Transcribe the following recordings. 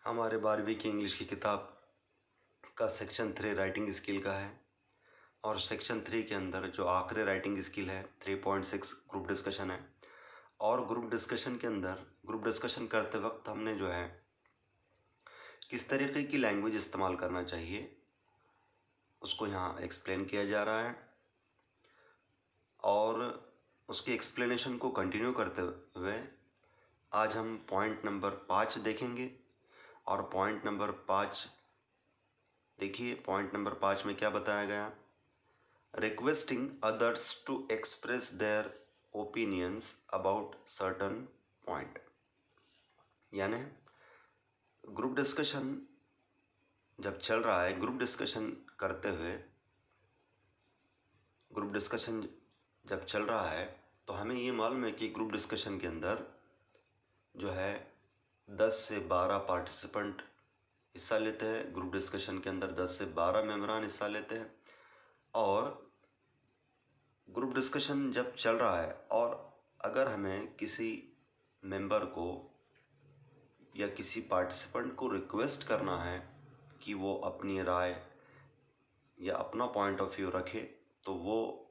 हमारे 12वीं की इंग्लिश की किताब का सेक्शन 3 राइटिंग स्किल का है और सेक्शन 3 के अंदर जो आखिरी राइटिंग स्किल है 3.6 ग्रुप डिस्कशन है। और ग्रुप डिस्कशन के अंदर ग्रुप डिस्कशन करते वक्त हमने जो है किस तरीके की लैंग्वेज इस्तेमाल करना चाहिए उसको यहाँ एक्सप्लेन किया जा रहा है और उसके एक्सप्लेनेशन को कंटिन्यू करते हुए आज हम पॉइंट नंबर 5 देखेंगे। और पॉइंट नंबर 5 देखिए, पॉइंट नंबर 5 में क्या बताया गया। Requesting others to express their opinions about certain point, यानी ग्रुप डिस्कशन जब चल रहा है, ग्रुप डिस्कशन करते हुए ग्रुप डिस्कशन जब चल रहा है तो हमें ये मालूम है कि ग्रुप डिस्कशन के अंदर जो है 10 से 12 पार्टिसिपेंट हिस्सा लेते हैं। ग्रुप डिस्कशन के अंदर 10 से 12 मेंबरान हिस्सा लेते हैं। और ग्रुप डिस्कशन जब चल रहा है और अगर हमें किसी मेंबर को या किसी पार्टिसिपेंट को रिक्वेस्ट करना है कि वो अपनी राय या अपना पॉइंट ऑफ व्यू रखे, तो वो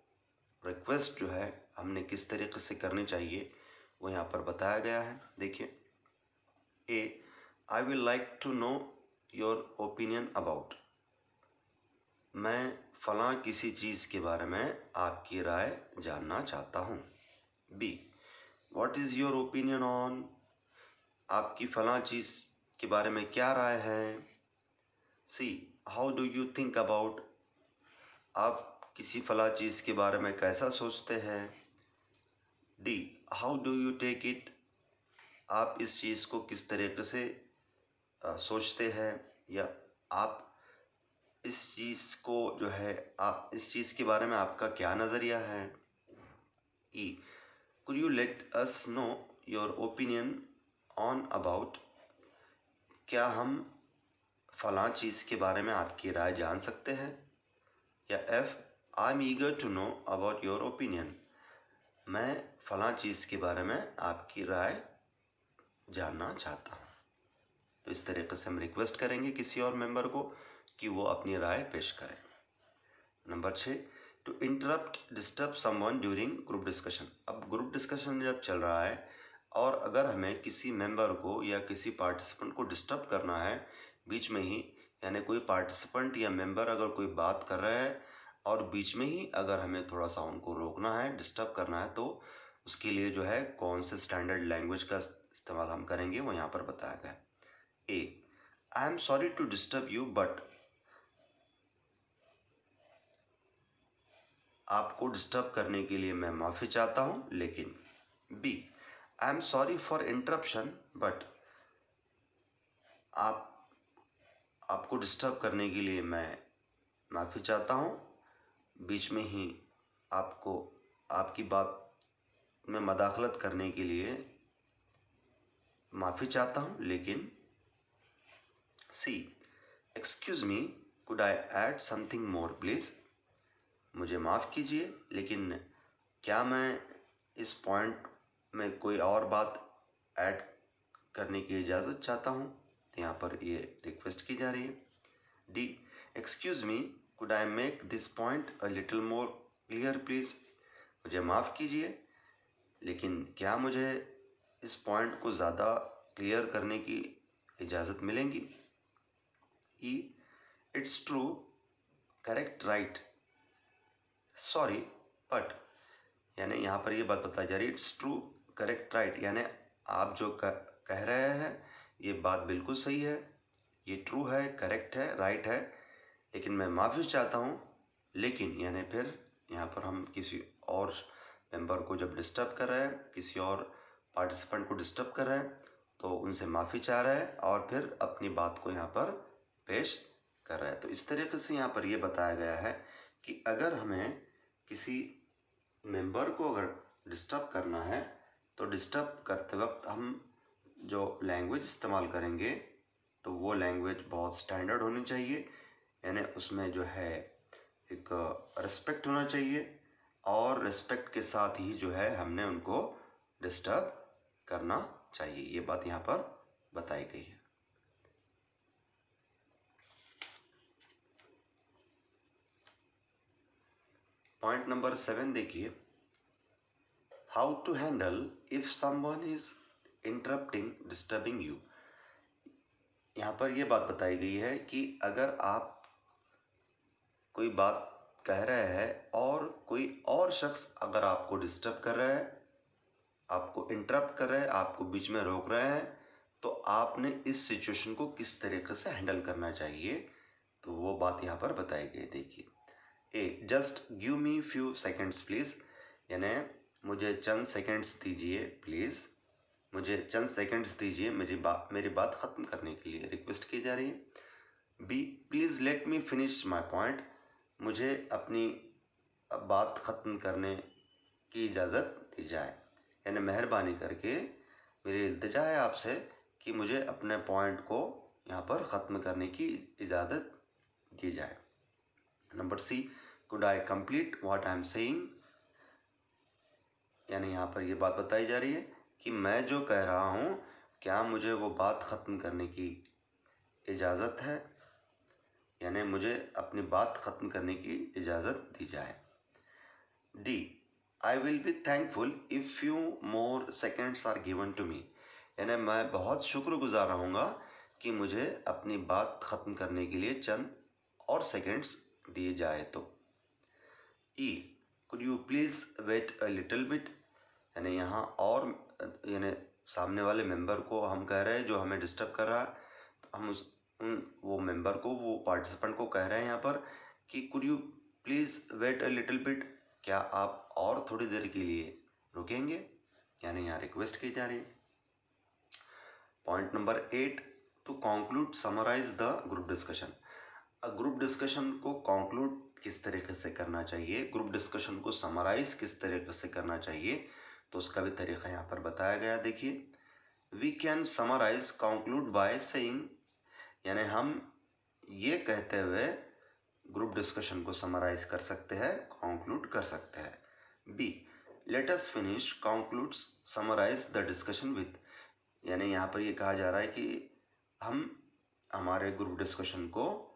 रिक्वेस्ट जो है हमने किस तरीके से करनी चाहिए वो यहाँ पर बताया गया है। देखिए, A, I will like to know your opinion about, मैं फलां किसी चीज़ के बारे में आपकी राय जानना चाहता हूँ। B, what is your opinion on, आपकी फलां चीज़ के बारे में क्या राय है। C, how do you think about, आप किसी फलां चीज़ के बारे में कैसा सोचते हैं। D, how do you take it, आप इस चीज़ को किस तरीके से सोचते हैं या आप इस चीज़ को जो है आप इस चीज़ के बारे में आपका क्या नज़रिया है। E, could you let us know your opinion on about, क्या हम फलां चीज़ के बारे में आपकी राय जान सकते हैं। या F, I am eager to know about your opinion, मैं फलां चीज़ के बारे में आपकी राय जानना चाहता हूँ। तो इस तरीके से हम रिक्वेस्ट करेंगे किसी और मेंबर को कि वो अपनी राय पेश करें। Number 6, to interrupt disturb someone during group discussion, अब ग्रुप डिस्कशन जब चल रहा है और अगर हमें किसी मेंबर को या किसी पार्टिसिपेंट को डिस्टर्ब करना है बीच में ही, यानी कोई पार्टिसिपेंट या मेंबर अगर कोई बात कर रहा है और बीच में ही अगर हमें थोड़ा सा उनको रोकना है, डिस्टर्ब करना है, तो उसके लिए जो है कौन से स्टैंडर्ड लैंग्वेज का इस्तेमाल हम करेंगे वो यहाँ पर बताया गया है। A, I am sorry to disturb you but, आपको डिस्टर्ब करने के लिए मैं माफ़ी चाहता हूँ लेकिन। B, I am sorry for interruption but, आपको डिस्टर्ब करने के लिए मैं माफ़ी चाहता हूँ, बीच में ही आपको आपकी बात में मदाखलत करने के लिए माफ़ी चाहता हूँ लेकिन। C, excuse me, could I add something more please, मुझे माफ़ कीजिए लेकिन क्या मैं इस पॉइंट में कोई और बात ऐड करने की इजाज़त चाहता हूँ। तो यहाँ पर ये रिक्वेस्ट की जा रही है। D, excuse me, could I make this point a little more clear please, मुझे माफ़ कीजिए लेकिन क्या मुझे इस पॉइंट को ज़्यादा क्लियर करने की इजाज़त मिलेगी। E, it's true, correct, right, sorry but, यानी यहाँ पर ये बात बताई जा रही है, इट्स ट्रू करेक्ट राइट, यानी आप जो कह रहे हैं ये बात बिल्कुल सही है, ये ट्रू है, करेक्ट है, राइट है, लेकिन मैं माफ़ी चाहता हूँ लेकिन, यानी फिर यहाँ पर हम किसी और मेंबर को जब डिस्टर्ब कर रहे हैं, किसी और पार्टिसिपेंट को डिस्टर्ब कर रहे हैं तो उनसे माफ़ी चाह रहे हैं और फिर अपनी बात को यहाँ पर पेश कर रहे हैं। तो इस तरीके से यहाँ पर ये बताया गया है कि अगर हमें किसी मेंबर को अगर डिस्टर्ब करना है तो डिस्टर्ब करते वक्त हम जो लैंग्वेज इस्तेमाल करेंगे तो वो लैंग्वेज बहुत स्टैंडर्ड होनी चाहिए, यानी उसमें जो है एक रिस्पेक्ट होना चाहिए और रिस्पेक्ट के साथ ही जो है हमने उनको डिस्टर्ब करना चाहिए। ये बात यहाँ पर बताई गई है। पॉइंट नंबर 7 देखिए, how to handle if someone is interrupting disturbing you. यहाँ पर यह बात बताई गई है कि अगर आप कोई बात कह रहे हैं और कोई और शख्स अगर आपको डिस्टर्ब कर रहा है, आपको इंटरप्ट कर रहे हैं, आपको बीच में रोक रहे हैं, तो आपने इस सिचुएशन को किस तरीके से हैंडल करना चाहिए, तो वो बात यहाँ पर बताई गई। देखिए, A, just give me few seconds please, यानी मुझे चंद सेकेंड्स दीजिए प्लीज़, मुझे चंद सेकेंड्स दीजिए मेरी बात ख़त्म करने के लिए रिक्वेस्ट की जा रही है। B, please let me finish my point, मुझे अपनी बात ख़त्म करने की इजाज़त दी जाए, यानी मेहरबानी करके मेरी इल्तिजा है आपसे कि मुझे अपने पॉइंट को यहाँ पर ख़त्म करने की इजाज़त दी जाए। Number C, could I complete what I am saying, यानी यहाँ पर ये बात बताई जा रही है कि मैं जो कह रहा हूँ क्या मुझे वो बात ख़त्म करने की इजाज़त है, यानी मुझे अपनी बात ख़त्म करने की इजाज़त दी जाए। D, I will be thankful if few more seconds are given to me, यानी मैं बहुत शुक्रगुजार रहूँगा कि मुझे अपनी बात ख़त्म करने के लिए चंद और सेकेंड्स दिए जाए तो। E, could you please wait a little bit, यानी यहाँ और यानी सामने वाले मेंबर को हम कह रहे हैं जो हमें डिस्टर्ब कर रहा है, तो हम वो मेंबर को, वो पार्टिसिपेंट को कह रहे हैं यहाँ पर कि could you please wait a little bit, क्या आप और थोड़ी देर के लिए रुकेंगे, यानी यहाँ रिक्वेस्ट की जा रही है। Point number 8, to conclude summarise the group discussion. Group discussion को कंक्लूड किस तरीके से करना चाहिए, ग्रुप डिस्कशन को समराइज किस तरीके से करना चाहिए, तो उसका भी तरीका यहाँ पर बताया गया। देखिए, we can summarise conclude by saying, यानी हम ये कहते हुए ग्रुप डिस्कशन को समराइज कर सकते हैं, कंक्लूड कर सकते हैं। B, let us finish concludes summarise the discussion with, यानी यहाँ पर ये कहा जा रहा है कि हम हमारे ग्रुप डिस्कशन को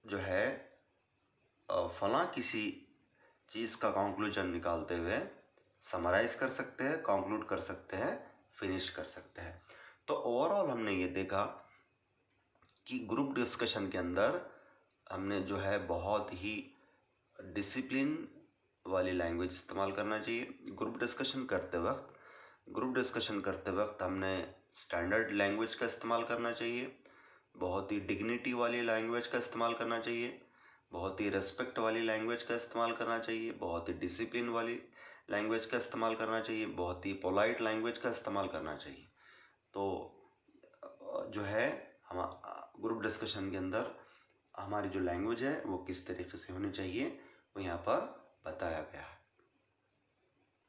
जो है फलां किसी चीज़ का कंक्लूजन निकालते हुए समराइज कर सकते हैं, कंक्लूड कर सकते हैं, फिनिश कर सकते हैं। तो ओवरऑल हमने ये देखा कि ग्रुप डिस्कशन के अंदर हमने जो है बहुत ही डिसिप्लिन वाली लैंग्वेज इस्तेमाल करना चाहिए। ग्रुप डिस्कशन करते वक्त हमने स्टैंडर्ड लैंग्वेज का इस्तेमाल करना चाहिए, बहुत ही डिग्निटी वाली लैंग्वेज का इस्तेमाल करना चाहिए, बहुत ही रेस्पेक्ट वाली लैंग्वेज का इस्तेमाल करना चाहिए, बहुत ही डिसिप्लिन वाली लैंग्वेज का इस्तेमाल करना चाहिए, बहुत ही पोलाइट लैंग्वेज का इस्तेमाल करना चाहिए। तो जो है हम ग्रुप डिस्कशन के अंदर हमारी जो लैंग्वेज है वो किस तरीके से होनी चाहिए वो यहाँ पर बताया गया है।